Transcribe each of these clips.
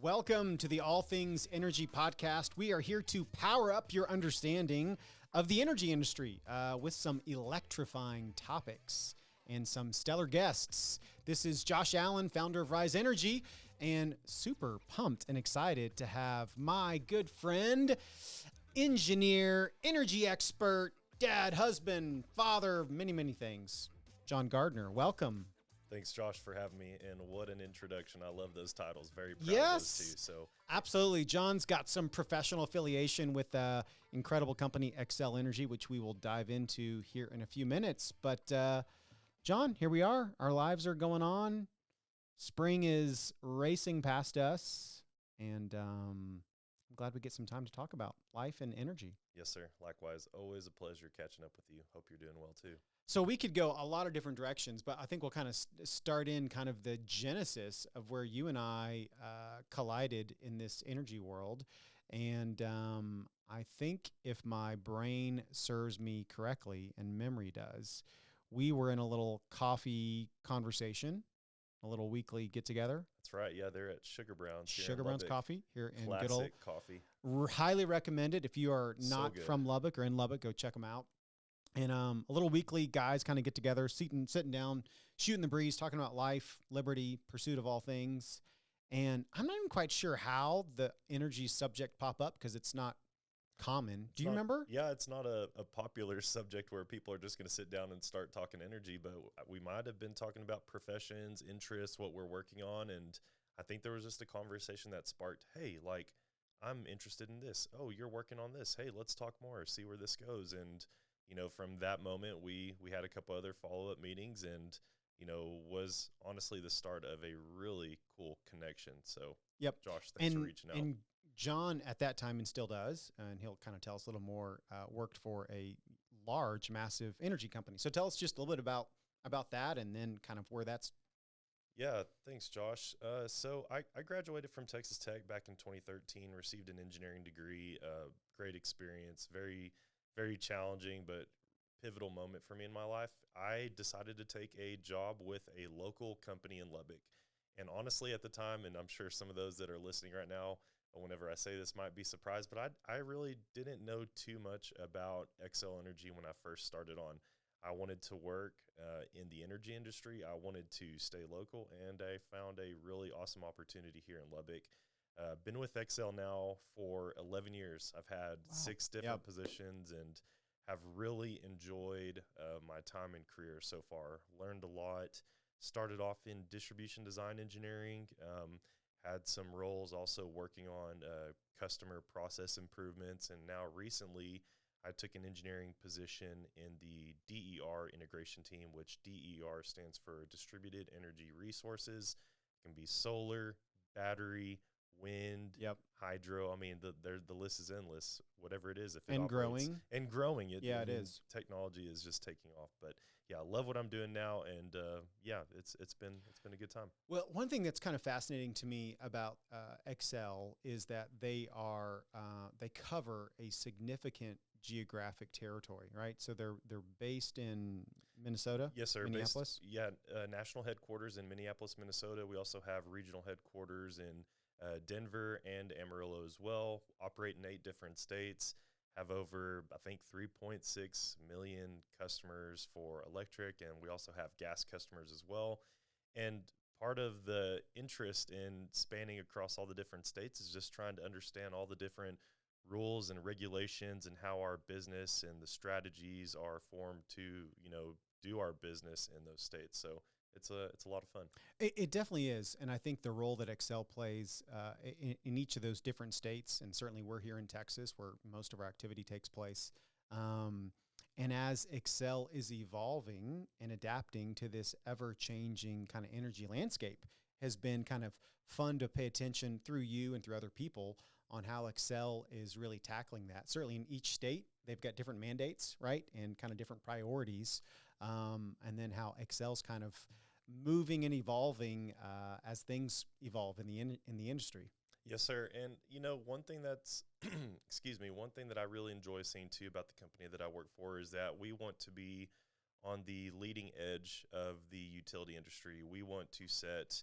Welcome to the All Things Energy Podcast. We are here to power up your understanding of the energy industry with some electrifying topics and some stellar guests. This is Josh Allen, founder of Rise Energy, and super pumped and excited to have my good friend, engineer, energy expert, dad, husband, father, many, many things, John Gardner. Welcome. Thanks, Josh, for having me, and what an introduction. I love those titles. Very proud of those too. So absolutely. John's got some professional affiliation with the incredible company Xcel Energy, which we will dive into here in a few minutes. But John, here we are. Our lives are going on. Spring is racing past us, and I'm glad we get some time to talk about life and energy. Yes, sir. Likewise. Always a pleasure catching up with you. Hope you're doing well too. So we could go a lot of different directions, but I think we'll kind of start in kind of the genesis of where you and I collided in this energy world. And I think if my brain serves me correctly, and memory does, we were in a little coffee conversation, a little weekly get-together. That's right. Yeah, they're at Sugar Brown's. Sugar Brown's Coffee here in Classic good old coffee. Highly recommended. If you are not So from Lubbock or in Lubbock, go check them out. And a little weekly guys kind of get together, sitting down, shooting the breeze, talking about life, liberty, pursuit of all things. And I'm not even quite sure how the energy subject pop up because it's not common. Do you remember? Yeah, it's not a popular subject where people are just going to sit down and start talking energy, but we might have been talking about professions, interests, what we're working on. And I think there was just a conversation that sparked, hey, like, I'm interested in this. Oh, you're working on this. Hey, let's talk more, see where this goes. And you know, from that moment, we had a couple other follow-up meetings and, you know, was honestly the start of a really cool connection. So, yep. Josh, thanks for reaching out. And John, at that time, and still does, and he'll kind of tell us a little more, worked for a large, massive energy company. So tell us just a little bit about that and then kind of where that's. Yeah, thanks, Josh. So I graduated from Texas Tech back in 2013, received an engineering degree, great experience, very challenging, but pivotal moment for me in my life. I decided to take a job with a local company in Lubbock. And honestly, at the time, and I'm sure some of those that are listening right now, whenever I say this might be surprised, but I really didn't know too much about Xcel Energy when I first started on. I wanted to work in the energy industry. I wanted to stay local, and I found a really awesome opportunity here in Lubbock. Been with Xcel now for 11 years. I've had 6 different positions and have really enjoyed my time and career so far. Learned a lot. Started off in distribution design engineering. Had some roles also working on customer process improvements. And now recently I took an engineering position in the DER integration team, which DER stands for Distributed Energy Resources. It can be solar, battery, wind, hydro. I mean, the list is endless, whatever it is. If it and operates, growing. And growing. It is. Technology is just taking off. But yeah, I love what I'm doing now. And it's been a good time. Well, one thing that's kind of fascinating to me about Xcel is that they cover a significant geographic territory, right? So they're based in Minnesota? Yes, sir. Minneapolis? National headquarters in Minneapolis, Minnesota. We also have regional headquarters in Denver and Amarillo as well. Operate in 8 different states. Have over, I think, 3.6 million customers for electric, and we also have gas customers as well. And part of the interest in spanning across all the different states is just trying to understand all the different rules and regulations and how our business and the strategies are formed to, you know, do our business in those states. So it's a lot of fun. It definitely is. And I think the role that Xcel plays in each of those different states, and certainly we're here in Texas where most of our activity takes place. And as Xcel is evolving and adapting to this ever-changing kind of energy landscape, has been kind of fun to pay attention through you and through other people on how Xcel is really tackling that. Certainly in each state, they've got different mandates, right, and kind of different priorities. And then how Xcel's kind of moving and evolving as things evolve in the industry. Yes, sir. And, you know, one thing that's, one thing that I really enjoy seeing too about the company that I work for is that we want to be on the leading edge of the utility industry. We want to set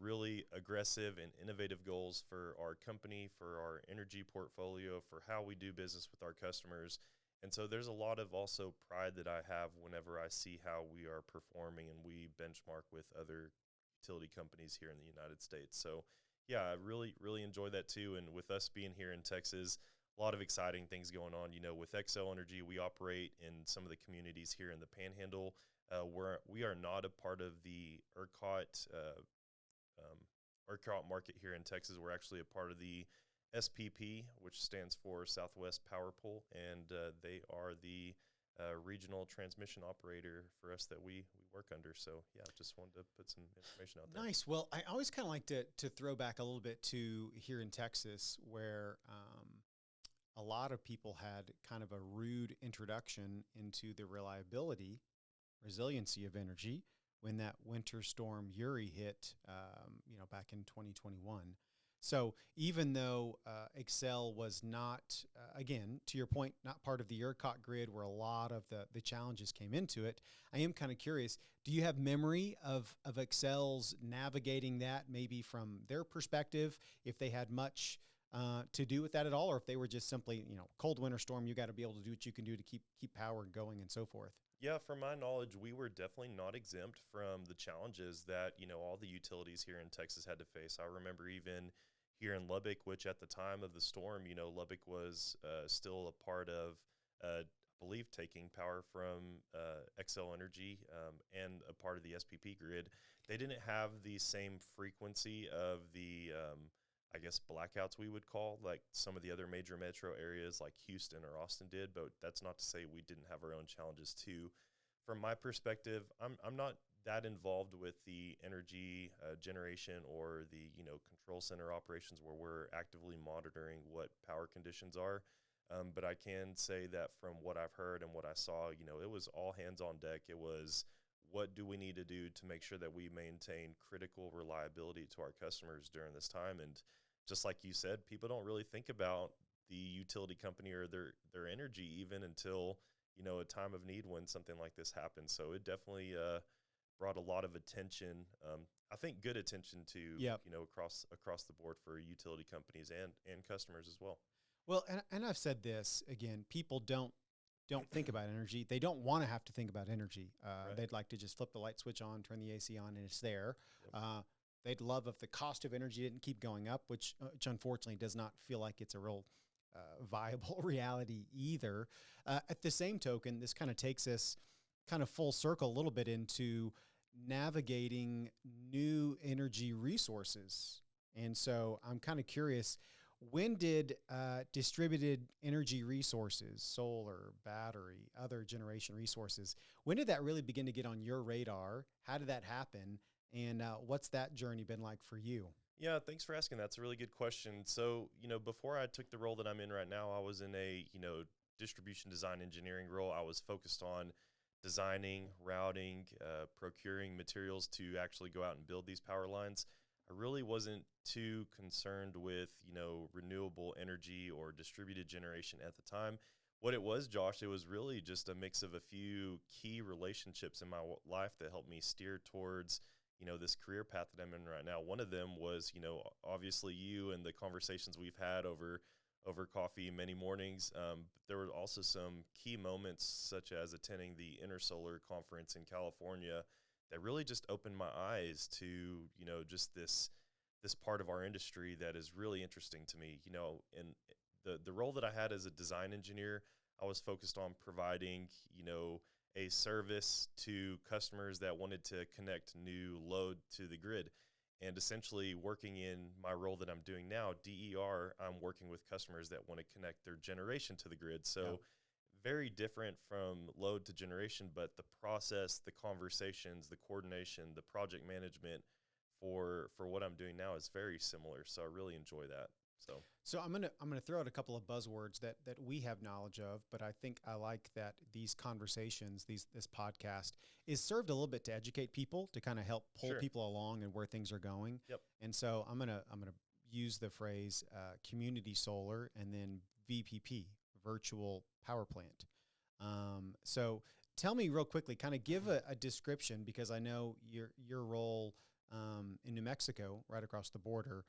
really aggressive and innovative goals for our company, for our energy portfolio, for how we do business with our customers. And so there's a lot of also pride that I have whenever I see how we are performing and we benchmark with other utility companies here in the United States. So yeah, I really, really enjoy that too. And with us being here in Texas, a lot of exciting things going on. With Xcel Energy, we operate in some of the communities here in the Panhandle. We are not a part of the ERCOT market here in Texas. We're actually a part of the SPP, which stands for Southwest Power Pool, and they are the regional transmission operator for us that we work under. So yeah, just wanted to put some information out there. Nice. Well, I always kind of like to throw back a little bit to here in Texas, where a lot of people had kind of a rude introduction into the resiliency of energy when that winter storm Uri hit, back in 2021. So even though Xcel was not, again, to your point, not part of the ERCOT grid where a lot of the challenges came into it, I am kind of curious, do you have memory of Xcel's navigating that maybe from their perspective, if they had much to do with that at all, or if they were just simply, cold winter storm, you got to be able to do what you can do to keep power going and so forth? Yeah, from my knowledge, we were definitely not exempt from the challenges that, all the utilities here in Texas had to face. I remember even here in Lubbock, which at the time of the storm, Lubbock was still a part of, I believe, taking power from Xcel Energy and a part of the SPP grid. They didn't have the same frequency of the, I guess, blackouts we would call, like some of the other major metro areas like Houston or Austin did, but that's not to say we didn't have our own challenges too. From my perspective, I'm not that involved with the energy generation or the control center operations where we're actively monitoring what power conditions are. But I can say that from what I've heard and what I saw, it was all hands on deck. It was, what do we need to do to make sure that we maintain critical reliability to our customers during this time? And just like you said, people don't really think about the utility company or their energy even until, a time of need when something like this happens. So it definitely brought a lot of attention. I think good attention to, Yep. Across the board for utility companies and customers as well. Well, and I've said this again, people don't think about energy. They don't want to have to think about energy. Right. They'd like to just flip the light switch on, turn the AC on, and it's there. Yep. They'd love if the cost of energy didn't keep going up, which unfortunately does not feel like it's a real viable reality either. At the same token, this kind of takes us kind of full circle a little bit into navigating new energy resources. And so I'm kind of curious, when did distributed energy resources, solar, battery, other generation resources, when did that really begin to get on your radar? How did that happen? And what's that journey been like for you? Yeah, thanks for asking. That's a really good question. So, before I took the role that I'm in right now, I was in a, distribution design engineering role. I was focused on designing, routing, procuring materials to actually go out and build these power lines. I really wasn't too concerned with, renewable energy or distributed generation at the time. What it was, Josh, it was really just a mix of a few key relationships in my life that helped me steer towards, this career path that I'm in right now. One of them was, obviously you and the conversations we've had over coffee many mornings. There were also some key moments, such as attending the Intersolar conference in California, that really just opened my eyes to, just this part of our industry that is really interesting to me. And the role that I had as a design engineer, I was focused on providing, a service to customers that wanted to connect new load to the grid. And essentially working in my role that I'm doing now, DER, I'm working with customers that want to connect their generation to the grid. So Yeah. Very different from load to generation, but the process, the conversations, the coordination, the project management for what I'm doing now is very similar. So I really enjoy that. So I'm gonna throw out a couple of buzzwords that we have knowledge of, but I think I like that these conversations, this podcast is served a little bit to educate people, to kind of help pull Sure. people along and where things are going. Yep. And so I'm gonna use the phrase community solar and then VPP, virtual power plant. So tell me real quickly, kind of give a description, because I know your role in New Mexico, right across the border,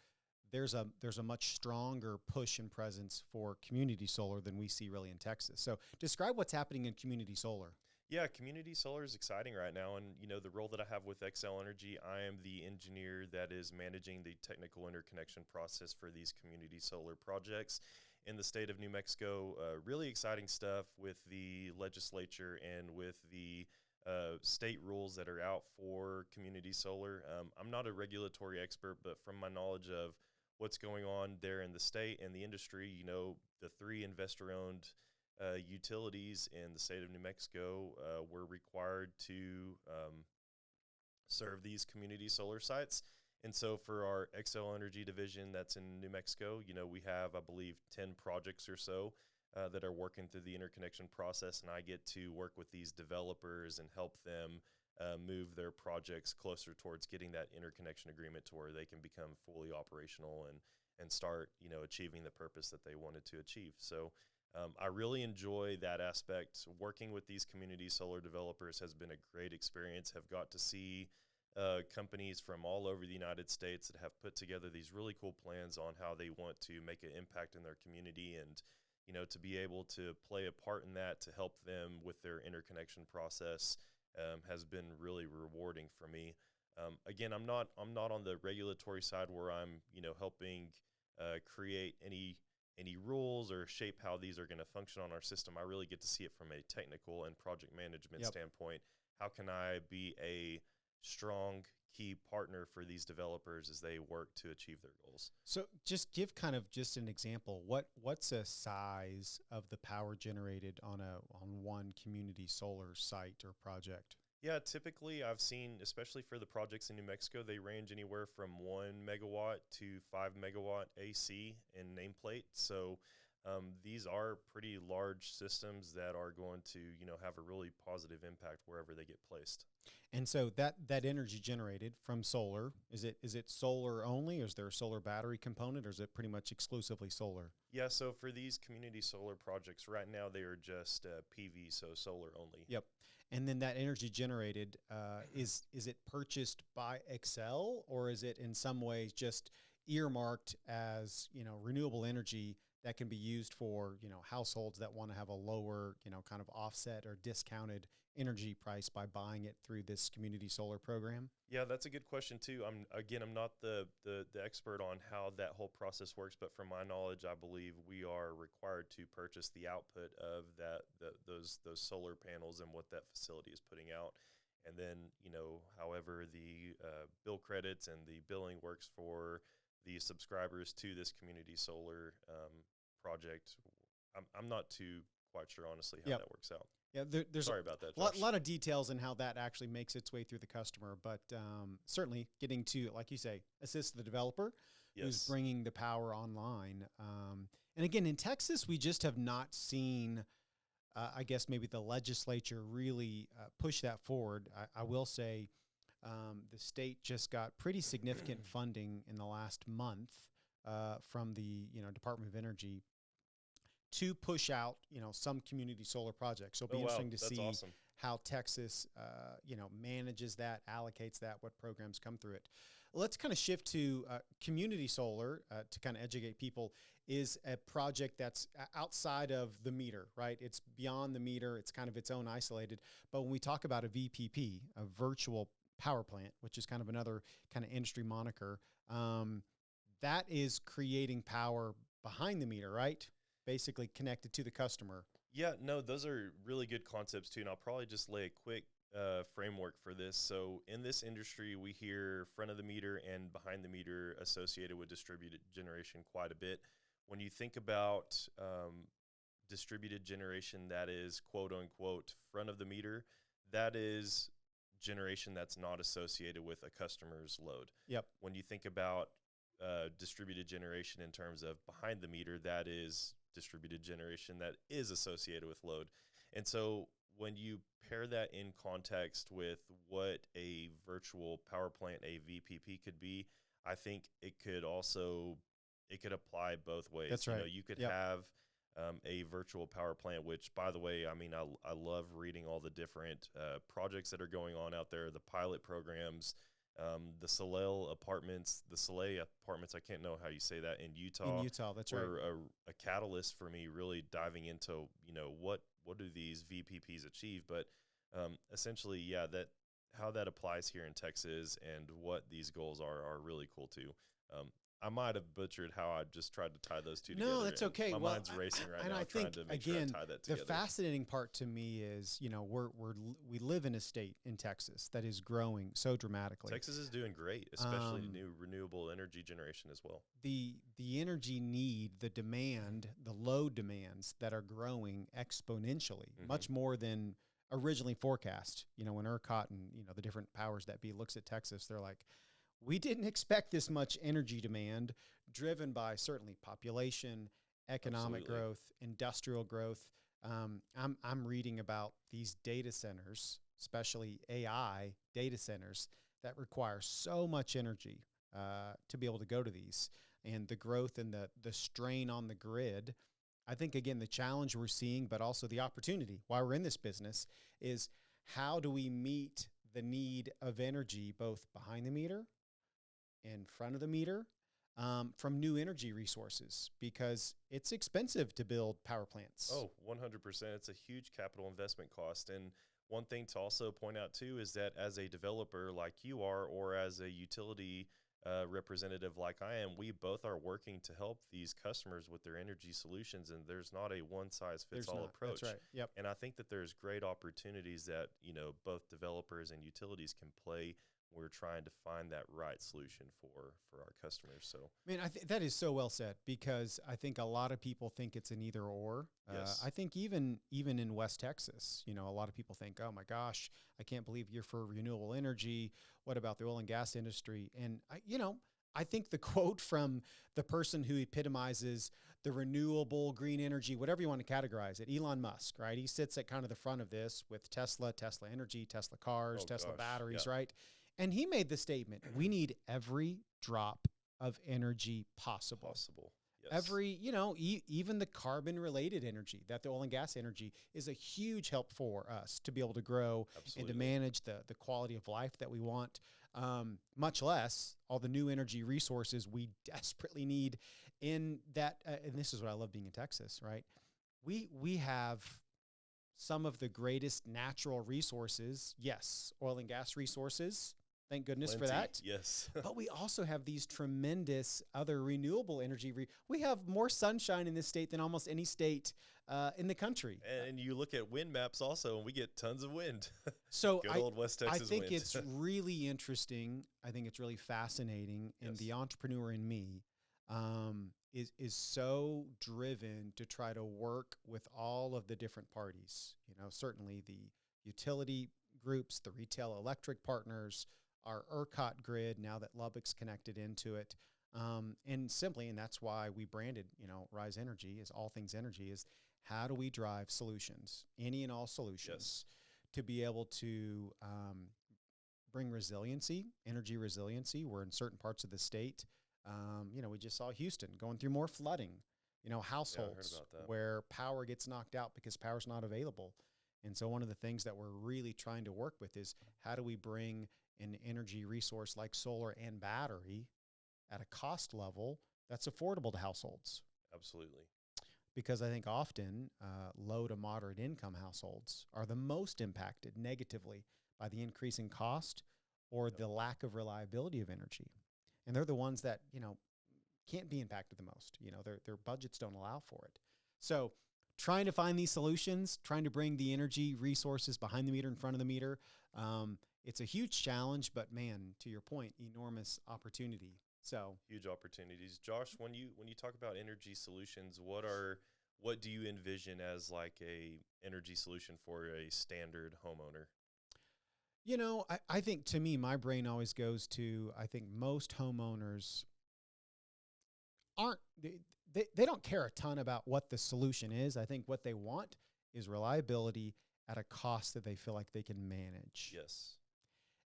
there's a much stronger push and presence for community solar than we see really in Texas. So describe what's happening in community solar. Yeah, community solar is exciting right now. And, the role that I have with Xcel Energy, I am the engineer that is managing the technical interconnection process for these community solar projects in the state of New Mexico. Really exciting stuff with the legislature and with the state rules that are out for community solar. I'm not a regulatory expert, but from my knowledge of what's going on there in the state and the industry, the three investor-owned utilities in the state of New Mexico were required to serve these community solar sites. And so for our Xcel Energy division that's in New Mexico, we have, I believe, 10 projects or so that are working through the interconnection process. And I get to work with these developers and help them move their projects closer towards getting that interconnection agreement to where they can become fully operational and start, achieving the purpose that they wanted to achieve. So I really enjoy that aspect. Working with these community solar developers has been a great experience. Have got to see companies from all over the United States that have put together these really cool plans on how they want to make an impact in their community, and to be able to play a part in that to help them with their interconnection process has been really rewarding for me. Again, I'm not on the regulatory side where I'm helping create any rules or shape how these are going to function on our system. I really get to see it from a technical and project management standpoint. How can I be a strong key partner for these developers as they work to achieve their goals? So just give just an example. What's a size of the power generated on one community solar site or project? Yeah, typically I've seen, especially for the projects in New Mexico, they range anywhere from 1 megawatt to 5 megawatt AC in nameplate. So these are pretty large systems that are going to, have a really positive impact wherever they get placed. And so that energy generated from solar, is it solar only, or is there a solar battery component, or is it pretty much exclusively solar? Yeah, so for these community solar projects right now, they are just PV, so solar only. Yep. And then that energy generated, is it purchased by Xcel, or is it in some ways just earmarked as, renewable energy that can be used for, households that want to have a lower, kind of offset or discounted energy price by buying it through this community solar program? Yeah, that's a good question too. I'm not the expert on how that whole process works, but from my knowledge, I believe we are required to purchase the output of those solar panels and what that facility is putting out. And then, however the bill credits and the billing works for the subscribers to this community solar project, I'm not too quite sure, honestly, how that works out. Yeah, there's Sorry about that, a Josh. lot of details in how that actually makes its way through the customer, but certainly getting to, like you say, assist the developer who's bringing the power online. And again, in Texas, we just have not seen, I guess maybe the legislature really push that forward. I will say the state just got pretty significant funding in the last month from the Department of Energy to push out, some community solar projects. So it'll be interesting to see how Texas, manages that, allocates that, what programs come through it. Let's kind of shift to community solar to kind of educate people. Is a project that's outside of the meter, right? It's beyond the meter. It's kind of its own isolated. But when we talk about a VPP, a virtual power plant, which is kind of another kind of industry moniker, that is creating power behind the meter, right? Basically connected to the customer. Yeah, no, those are really good concepts too. And I'll probably just lay a quick framework for this. So in this industry, we hear front of the meter and behind the meter associated with distributed generation quite a bit. When you think about distributed generation, that is quote unquote front of the meter, that is generation that's not associated with a customer's load. Yep. When you think about distributed generation in terms of behind the meter, that is distributed generation that is associated with load. And so when you pair that in context with what a virtual power plant, a VPP could be, I think it could apply both ways. That's right. You could have a virtual power plant, which, by the way, I love reading all the different projects that are going on out there, the pilot programs The Soleil apartments, I can't know how you say that, in In Utah, Utah, that's right. were a catalyst for me really diving into, what do these VPPs achieve, but essentially, yeah, that how that applies here in Texas and what these goals are really cool too. I might have butchered how I just tried to tie those two together. No, that's okay. My Well, mind's racing right and now, I trying think to make sure I again, tie that the together. fascinating part to me is, we live in a state in Texas that is growing so dramatically. Texas is doing great, especially new renewable energy generation as well. The energy need, the demand, the load demands that are growing exponentially, much more than originally forecast. When ERCOT and the different powers that be looks at Texas, they're like, we didn't expect this much energy demand, driven by certainly population, economic Absolutely. growth, industrial growth. I'm reading about these data centers, especially AI data centers, that require so much energy to be able to go to these, and the growth and the strain on the grid. I think, again, the challenge we're seeing, but also the opportunity while we're in this business, is how do we meet the need of energy both behind the meter, in front of the meter, from new energy resources, because it's expensive to build power plants. Oh, 100%. It's a huge capital investment cost. And one thing to also point out, too, is that as a developer like you are, or as a utility representative like I am, we both are working to help these customers with their energy solutions. And there's not a one-size-fits-all approach. That's right. Yep. And I think that there's great opportunities that, both developers and utilities can play. We're trying to find that right solution for our customers. So, Man, that is so well said, because I think a lot of people think it's an either or. Yes. I think even in West Texas, a lot of people think, oh my gosh, I can't believe you're for renewable energy. What about the oil and gas industry? And I think the quote from the person who epitomizes the renewable green energy, whatever you want to categorize it, Elon Musk, right? He sits at kind of the front of this with Tesla Energy, Tesla cars, Tesla batteries, yeah. right? And he made the statement, we need every drop of energy possible. Yes. Every, even the carbon related energy, that the oil and gas energy is a huge help for us to be able to grow Absolutely. and to manage the quality of life that we want, much less all the new energy resources we desperately need in that. And this is what I love being in Texas, right? We have some of the greatest natural resources. Yes, oil and gas resources. Thank goodness for that. Yes. But we also have these tremendous other renewable energy. We have more sunshine in this state than almost any state in the country. And you look at wind maps also, and we get tons of wind. So Good old West Texas I think wind. it's really interesting. I think it's really fascinating. And the entrepreneur in me is so driven to try to work with all of the different parties. Certainly the utility groups, the retail electric partners, our ERCOT grid, now that Lubbock's connected into it. And that's why we branded, Rise Energy, is all things energy, is how do we drive solutions, any and all solutions, to be able to bring resiliency, energy resiliency. We're in certain parts of the state. We just saw Houston going through more flooding, households where power gets knocked out because power's not available. And so one of the things that we're really trying to work with is how do we bring an energy resource like solar and battery at a cost level that's affordable to households. Absolutely. Because I think often low to moderate income households are the most impacted negatively by the increasing cost or the lack of reliability of energy. And they're the ones that, can't be impacted the most. Their budgets don't allow for it. So trying to find these solutions, trying to bring the energy resources behind the meter, in front of the meter, it's a huge challenge, but man, to your point, enormous opportunity. So huge opportunities. Josh, when you talk about energy solutions, what do you envision as like a energy solution for a standard homeowner? I think, to me, my brain always goes to, I think most homeowners they don't care a ton about what the solution is. I think what they want is reliability at a cost that they feel like they can manage. Yes.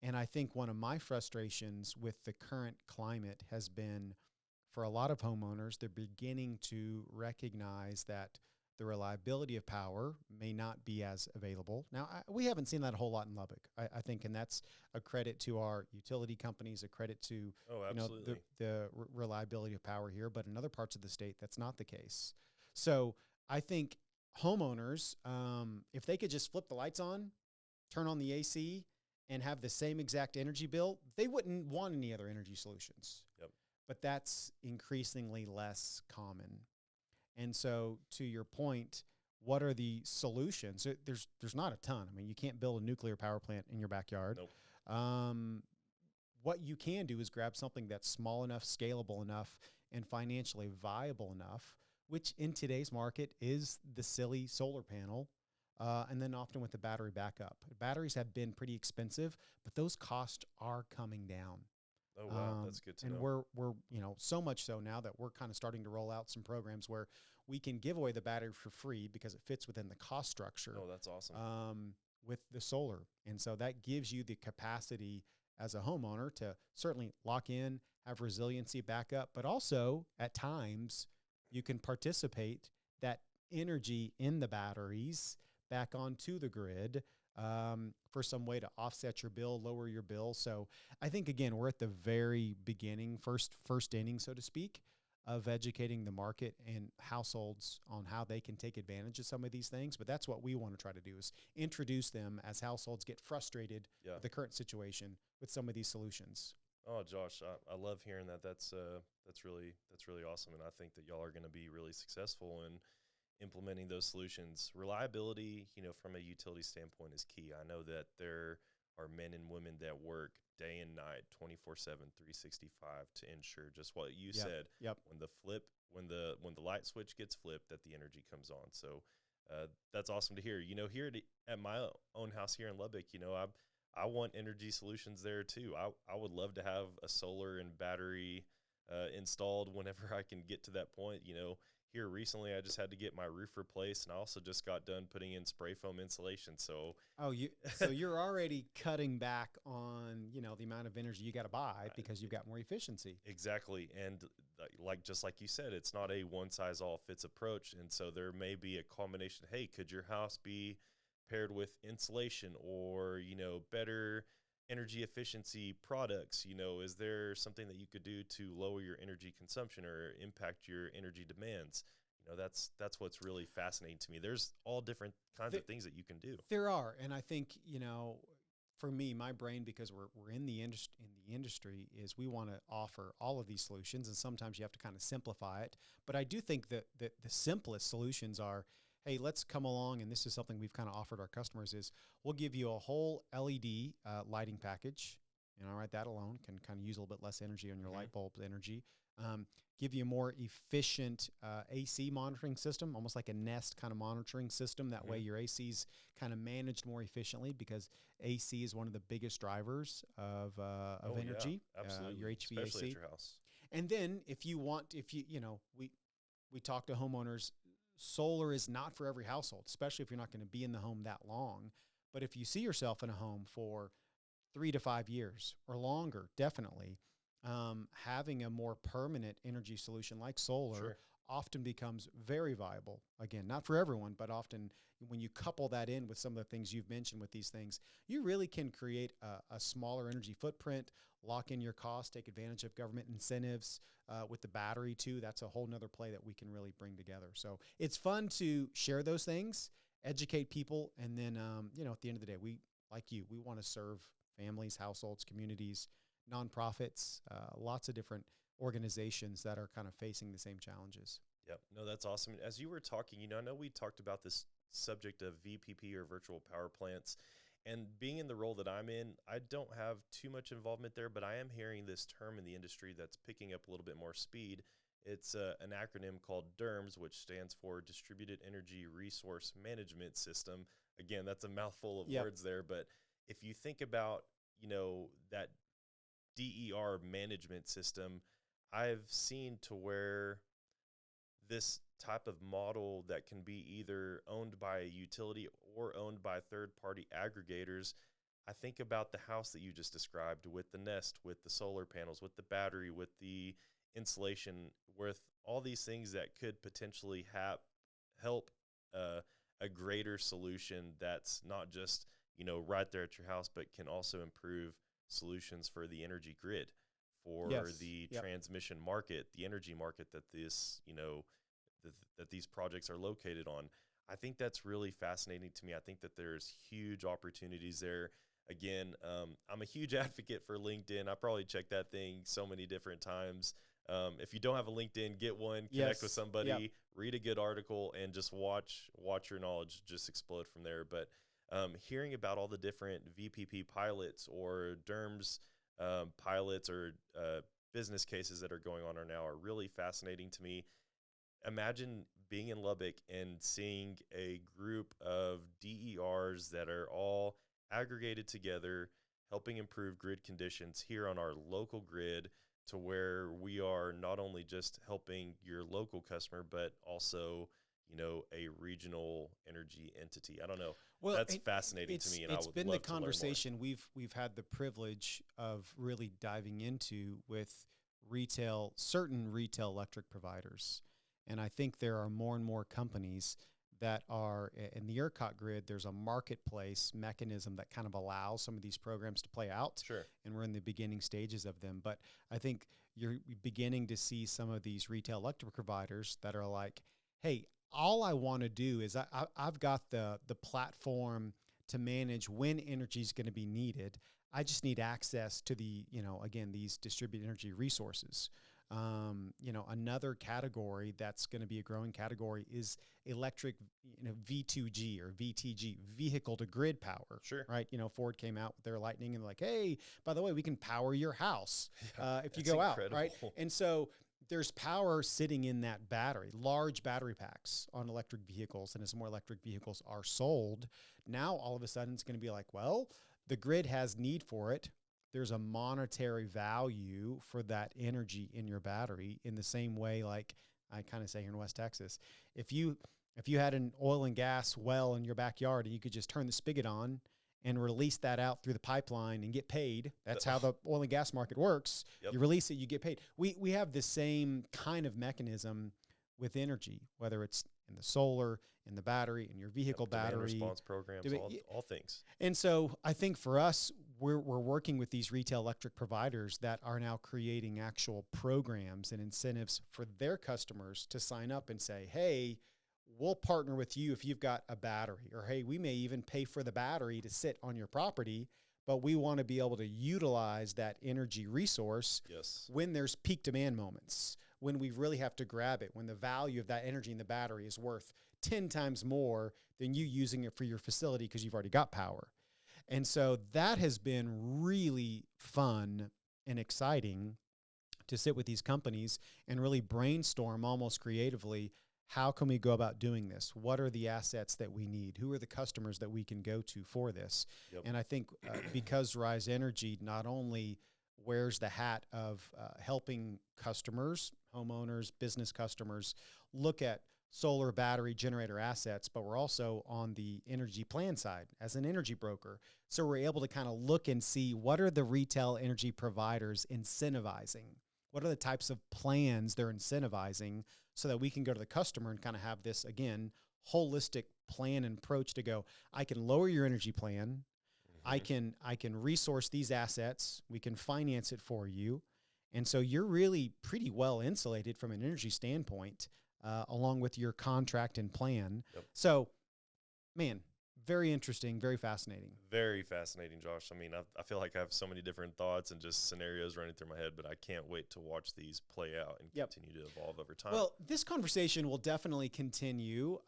And I think one of my frustrations with the current climate has been, for a lot of homeowners, they're beginning to recognize that the reliability of power may not be as available. Now, we haven't seen that a whole lot in Lubbock, I think, and that's a credit to our utility companies, a credit to absolutely. the reliability of power here. But in other parts of the state, that's not the case. So I think homeowners, if they could just flip the lights on, turn on the AC, and have the same exact energy bill, they wouldn't want any other energy solutions. Yep. But that's increasingly less common. And so, to your point, what are the solutions? There's not a ton. I mean, you can't build a nuclear power plant in your backyard. Nope. What you can do is grab something that's small enough, scalable enough, and financially viable enough, which in today's market is the silly solar panel, and then often with the battery backup. Batteries have been pretty expensive, but those costs are coming down. Oh, wow. That's good to and know. we're so much so now that we're kind of starting to roll out some programs where we can give away the battery for free because it fits within the cost structure. Oh, that's awesome. With the solar. And so that gives you the capacity as a homeowner to certainly lock in, have resiliency backup, but also at times you can participate that energy in the batteries back onto the grid for some way to offset your bill, lower your bill. So I think, again, we're at the very beginning, first inning, so to speak, of educating the market and households on how they can take advantage of some of these things. But that's what we want to try to do, is introduce them as households get frustrated with the current situation with some of these solutions. Oh, Josh, I love hearing that. That's really awesome, and I think that y'all are going to be really successful in implementing those solutions. Reliability, from a utility standpoint, is key. I know that there are men and women that work day and night, 24/7, 365, to ensure just what you said. Yep. When the light switch gets flipped, that the energy comes on. So that's awesome to hear. Here at my own house here in Lubbock, I want energy solutions there too. I would love to have a solar and battery installed whenever I can get to that point. Here recently, I just had to get my roof replaced, and I also just got done putting in spray foam insulation. So you're already cutting back on the amount of energy you got to buy because you've got more efficiency. Exactly, and just like you said, it's not a one size all fits approach, and so there may be a combination. Hey, could your house be paired with insulation or better energy efficiency products? Is there something that you could do to lower your energy consumption or impact your energy demands? That's what's really fascinating to me. There's all different kinds of things that you can do. There are, and I think for me, my brain, because we're in the industry, is we want to offer all of these solutions, and sometimes you have to kind of simplify it. But I do think that the simplest solutions are, hey, let's come along, and this is something we've kind of offered our customers, is we'll give you a whole LED lighting package. Right, that alone can kind of use a little bit less energy on your light bulb energy. Give you a more efficient AC monitoring system, almost like a Nest kind of monitoring system. That way your AC's kind of managed more efficiently, because AC is one of the biggest drivers of energy. Yeah, absolutely. Your HVAC. Especially at your house. And then if you we talk to homeowners. Solar is not for every household, especially if you're not going to be in the home that long. But if you see yourself in a home for 3 to 5 years or longer, definitely, having a more permanent energy solution like solar often becomes very viable. Again, not for everyone, but often when you couple that in with some of the things you've mentioned with these things, you really can create a smaller energy footprint, lock in your costs, take advantage of government incentives with the battery too. That's a whole nother play that we can really bring together. So it's fun to share those things, educate people, and then, at the end of the day, we want to serve families, households, communities, nonprofits, lots of different organizations that are kind of facing the same challenges. Yep. No, that's awesome. As you were talking, I know we talked about this subject of VPP, or virtual power plants, and being in the role that I'm in, I don't have too much involvement there, but I am hearing this term in the industry that's picking up a little bit more speed. It's an acronym called DERMS, which stands for Distributed Energy Resource Management System. Again, that's a mouthful of words there, but if you think about, that DER management system, I've seen to where this type of model that can be either owned by a utility or owned by third-party aggregators. I think about the house that you just described, with the Nest, with the solar panels, with the battery, with the insulation, with all these things that could potentially help a greater solution that's not just, right there at your house, but can also improve solutions for the energy grid, for Yes. the Yep. transmission market, the energy market that that these projects are located on. I think that's really fascinating to me. I think that there's huge opportunities there. Again, I'm a huge advocate for LinkedIn. I probably check that thing so many different times. If you don't have a LinkedIn, get one, connect with Yes. somebody, Yep. read a good article, and just watch your knowledge just explode from there. But hearing about all the different VPP pilots or DERMS pilots or business cases that are going on right now are really fascinating to me. Imagine being in Lubbock and seeing a group of DERs that are all aggregated together, helping improve grid conditions here on our local grid, to where we are not only just helping your local customer, but also, a regional energy entity. I don't know. Well, That's fascinating to me, and I it's would been love the to learn more. conversation we've had the privilege of really diving into with certain retail electric providers, and I think there are more and more companies that are in the ERCOT grid. There's a marketplace mechanism that kind of allows some of these programs to play out, Sure. and we're in the beginning stages of them. But I think you're beginning to see some of these retail electric providers that are like, hey, all I want to do is I've got the platform to manage when energy is going to be needed. I just need access to again, these distributed energy resources. Another category that's going to be a growing category is electric, V2G or VTG, vehicle to grid power. Sure. Right. Ford came out with their Lightning and like, hey, by the way, we can power your house if you That's go incredible. out. Right. And so there's power sitting in that battery, large battery packs on electric vehicles. And as more electric vehicles are sold, now all of a sudden it's going to be like, well, the grid has need for it. There's a monetary value for that energy in your battery, in the same way, like I kind of say here in West Texas, if you had an oil and gas well in your backyard and you could just turn the spigot on and release that out through the pipeline and get paid. That's how the oil and gas market works. Yep. You release it, you get paid. We have the same kind of mechanism with energy, whether it's in the solar, in the battery, in your vehicle Demand battery. response programs, all things. And so I think for us, we're working with these retail electric providers that are now creating actual programs and incentives for their customers to sign up and say, hey, we'll partner with you if you've got a battery, or hey, we may even pay for the battery to sit on your property, but we want to be able to utilize that energy resource when there's peak demand moments, when we really have to grab it, when the value of that energy in the battery is worth 10 times more than you using it for your facility because you've already got power. And so that has been really fun and exciting to sit with these companies and really brainstorm almost creatively, how can we go about doing this? What are the assets that we need? Who are the customers that we can go to for this? Yep. And I think because Rise Energy not only wears the hat of helping customers, homeowners, business customers look at solar battery generator assets, but we're also on the energy plan side as an energy broker. So we're able to kind of look and see, what are the retail energy providers incentivizing? What are the types of plans they're incentivizing, so that we can go to the customer and kind of have this, again, holistic plan and approach to go, I can lower your energy plan. Mm-hmm. I can resource these assets. We can finance it for you. And so you're really pretty well insulated from an energy standpoint, along with your contract and plan. Yep. So, man, very interesting, very fascinating. Very fascinating, Josh. I mean, I feel like I have so many different thoughts and just scenarios running through my head, but I can't wait to watch these play out and continue to evolve over time. Well, this conversation will definitely continue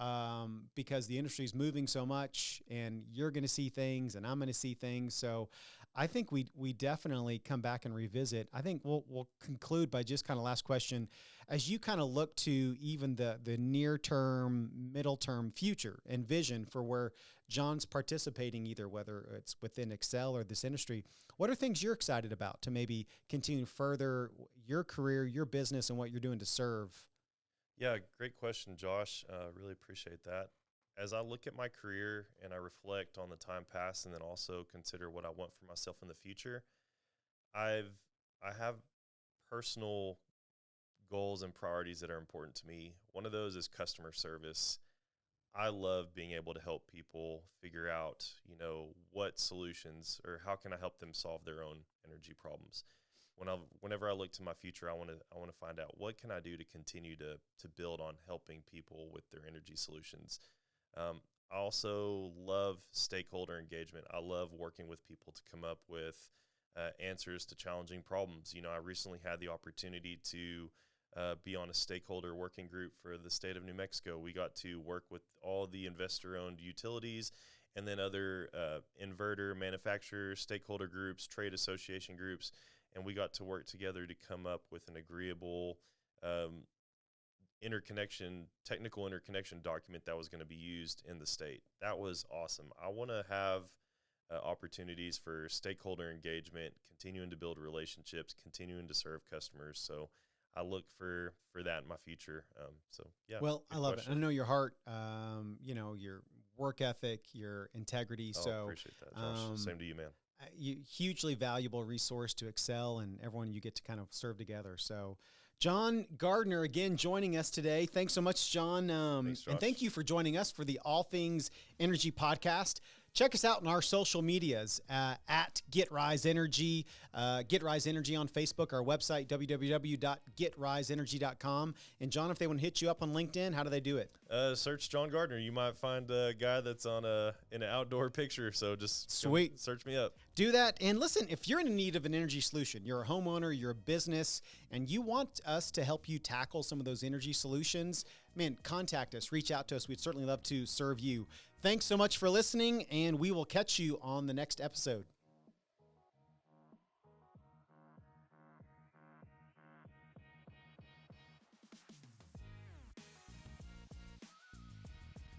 because the industry is moving so much, and you're going to see things and I'm going to see things. So I think we definitely come back and revisit. I think we'll conclude by just kind of last question. As you kind of look to even the near term, middle term future and vision for where John's participating, either whether it's within Xcel or this industry, what are things you're excited about to maybe continue further your career, your business, and what you're doing to serve? Yeah, great question, Josh. Really appreciate that. As I look at my career and I reflect on the time past, and then also consider what I want for myself in the future, I have personal goals and priorities that are important to me. One of those is customer service. I love being able to help people figure out, what solutions or how can I help them solve their own energy problems. Whenever I look to my future, I want to find out what can I do to continue to build on helping people with their energy solutions. I also love stakeholder engagement. I love working with people to come up with answers to challenging problems. I recently had the opportunity to be on a stakeholder working group for the state of New Mexico. We got to work with all the investor-owned utilities and then other inverter manufacturers, stakeholder groups, trade association groups, and we got to work together to come up with an agreeable technical interconnection document that was going to be used in the state. That was awesome. I want to have opportunities for stakeholder engagement, continuing to build relationships, continuing to serve customers. So I look for that in my future. Well, I love it. I know your heart, your work ethic, your integrity. I appreciate that, Josh. Same to you, man. Hugely valuable resource to Xcel and everyone you get to kind of serve together. So John Gardner, again, joining us today. Thanks so much, John. Thanks, Josh. And thank you for joining us for the All Things Energy podcast. Check us out on our social medias at Get Rise Energy, Get Rise Energy on Facebook, our website, www.getriseenergy.com. And John, if they want to hit you up on LinkedIn, how do they do it? Search John Gardner. You might find a guy that's in an outdoor picture. So just search me up. Do that. And listen, if you're in need of an energy solution, you're a homeowner, you're a business, and you want us to help you tackle some of those energy solutions, man, contact us, reach out to us. We'd certainly love to serve you. Thanks so much for listening, and we will catch you on the next episode.